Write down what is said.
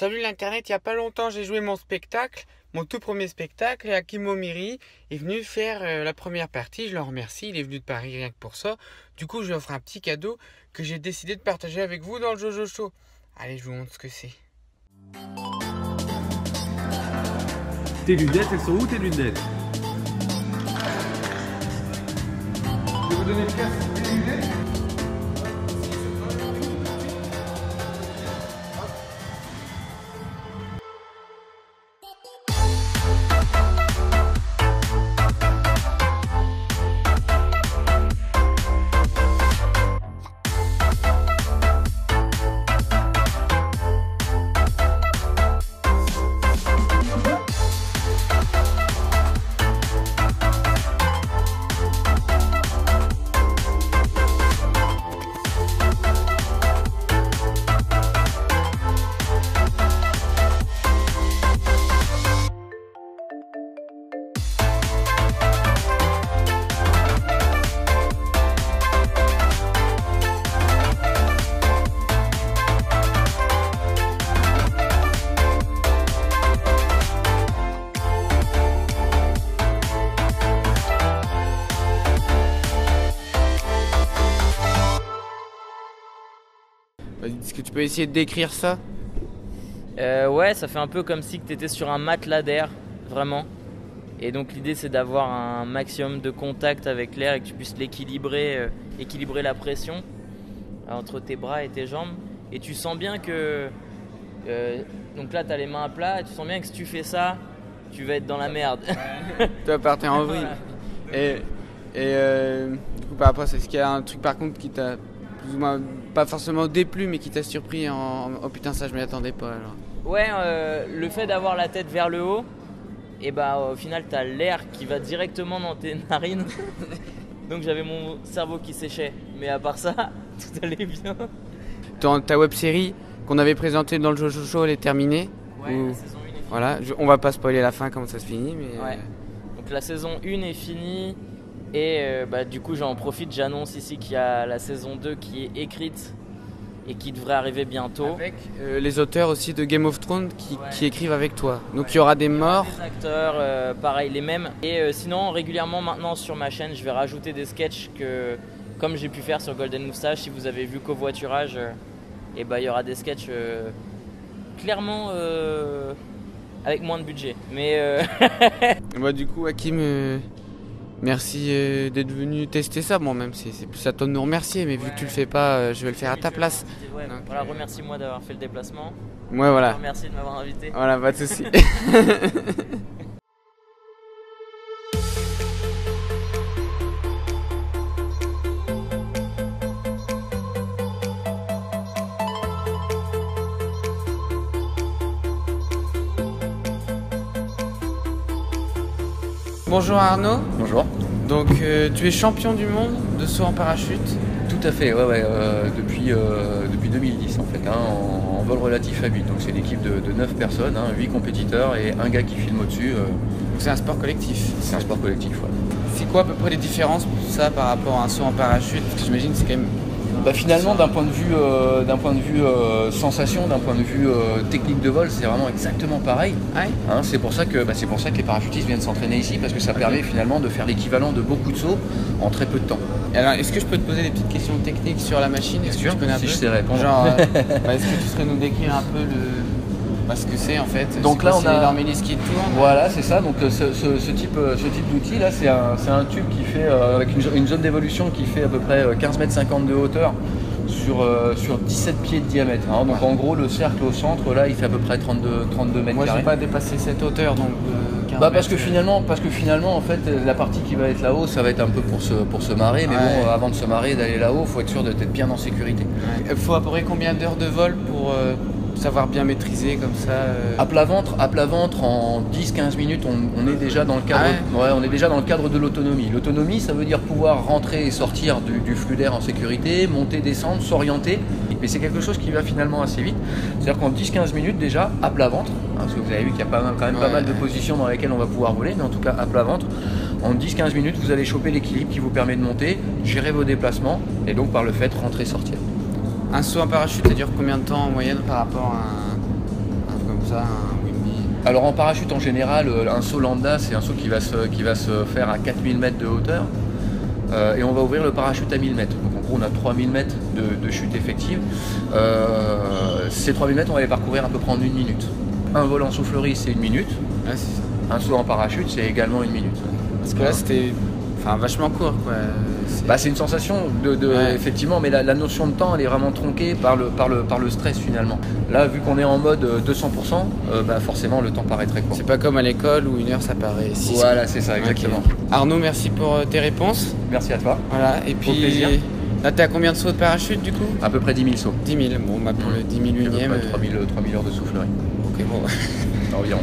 Salut l'internet, il n'y a pas longtemps j'ai joué mon spectacle, mon tout premier spectacle, et Hakim Omiri est venu faire la première partie, je le remercie, il est venu de Paris rien que pour ça. Du coup je lui offre un petit cadeau que j'ai décidé de partager avec vous dans le Jojo Show. Allez, je vous montre ce que c'est. Tes lunettes, elles sont où tes lunettes? Je vais vous donner le casque des lunettes. Est-ce que tu peux essayer de décrire ça? Ouais, ça fait un peu comme si tu étais sur un matelas d'air, vraiment. Et donc l'idée c'est d'avoir un maximum de contact avec l'air et que tu puisses l'équilibrer, équilibrer la pression entre tes bras et tes jambes. Et tu sens bien que... donc là tu as les mains à plat et tu sens bien que si tu fais ça, tu vas être dans la merde. Tu vas partir en vrille. Et du coup par rapport à ça, est-ce qu'il y a un truc par contre qui t'a plus ou moins, pas forcément déplu, mais qui t'a surpris en oh putain ça je m'y attendais pas alors. Ouais, le fait d'avoir la tête vers le haut, et au final t'as l'air qui va directement dans tes narines. Donc j'avais mon cerveau qui séchait, mais à part ça, tout allait bien. Ta web série qu'on avait présentée dans le Jojo Show, elle est terminée. Ouais, la saison 1 est finie. Voilà, on va pas spoiler la fin comment ça se finit, mais ouais. Donc la saison 1 est finie. Et du coup j'en profite, j'annonce ici qu'il y a la saison 2 qui est écrite et qui devrait arriver bientôt. Avec les auteurs aussi de Game of Thrones qui écrivent avec toi. Donc il y aura des morts. Des acteurs, pareil, les mêmes. Et sinon régulièrement maintenant sur ma chaîne je vais rajouter des sketchs que, comme j'ai pu faire sur Golden Moustache, si vous avez vu Covoiturage, il y aura des sketchs clairement avec moins de budget. Mais du coup Hakim... merci d'être venu tester ça. Bon, même si c'est plus à toi de nous remercier, mais vu que tu le fais pas, je vais le faire à ta place. Ouais, donc, voilà, remercie-moi d'avoir fait le déplacement. Ouais, voilà. Merci de m'avoir invité. Voilà, pas de soucis. Bonjour Arnaud. Bonjour. Donc tu es champion du monde de saut en parachute. Tout à fait, ouais, depuis 2010 en fait, en vol relatif à 8. Donc c'est une équipe de 9 personnes, 8 compétiteurs et un gars qui filme au-dessus. C'est un sport collectif. C'est un sport collectif, ouais. C'est quoi à peu près les différences pour ça par rapport à un saut en parachute? Parce que j'imagine que c'est quand même... Finalement, d'un point de vue sensation, d'un point de vue technique de vol, c'est vraiment exactement pareil. Ouais. C'est pour ça que les parachutistes viennent s'entraîner ici, parce que ça permet finalement de faire l'équivalent de beaucoup de sauts en très peu de temps. Et alors, est-ce que je peux te poser des petites questions techniques sur la machine? Est-ce que tu connais un peu? Si je sais répondre. Genre, est-ce que tu saurais nous décrire un peu ce que c'est en fait? Donc là, on a l'énorme hélice qui tourne. Voilà, c'est ça. Donc ce type d'outil là, c'est un tube qui fait avec une zone d'évolution qui fait à peu près 15,50 m de hauteur sur 17 pieds de diamètre. Donc en gros, le cercle au centre là, il fait à peu près 32 mètres. Moi, carrés. j'ai pas dépassé cette hauteur, donc. Parce que finalement en fait la partie qui va être là-haut, ça va être un peu pour se marrer, mais bon, avant de se marrer, d'aller là-haut, faut être sûr d'être bien en sécurité. Il faut à peu près combien d'heures de vol pour savoir bien maîtriser comme ça À plat ventre, en 10-15 minutes, on est déjà dans le cadre. On est déjà dans le cadre de l'autonomie. L'autonomie, ça veut dire pouvoir rentrer et sortir du flux d'air en sécurité, monter, descendre, s'orienter. Mais c'est quelque chose qui va finalement assez vite. C'est-à-dire qu'en 10-15 minutes déjà, à plat ventre, parce que vous avez vu qu'il y a quand même pas mal de positions dans lesquelles on va pouvoir voler, mais en tout cas à plat ventre, en 10-15 minutes, vous allez choper l'équilibre qui vous permet de monter, gérer vos déplacements et donc par le fait rentrer, sortir. Un saut en parachute, ça dure combien de temps en moyenne par rapport à un ça, un Wimby? Alors en parachute en général, un saut lambda, c'est un saut qui va se faire à 4000 mètres de hauteur. Et on va ouvrir le parachute à 1000 mètres. Donc en gros, on a 3000 mètres de chute effective. Ces 3000 mètres, on va les parcourir à peu près en 1 minute. Un vol en soufflerie, c'est 1 minute. Ouais, c'est ça. Un saut en parachute, c'est également 1 minute. Parce que là, c'était vachement court, quoi. C'est une sensation Ouais. effectivement, mais la notion de temps, elle est vraiment tronquée par le stress finalement. Là, vu qu'on est en mode 200%, forcément, le temps paraît très court. C'est pas comme à l'école où 1 heure, ça paraît 6. Voilà, c'est ça, exactement. Ok. Arnaud, merci pour tes réponses. Merci à toi. Voilà, et puis plaisir. là, t'es à combien de sauts de parachute du coup? À peu près 10 000 sauts. 10 000. Bon, pour le 10 000 À peu unième. près 3000 heures de soufflerie. Ok, bon. Environ.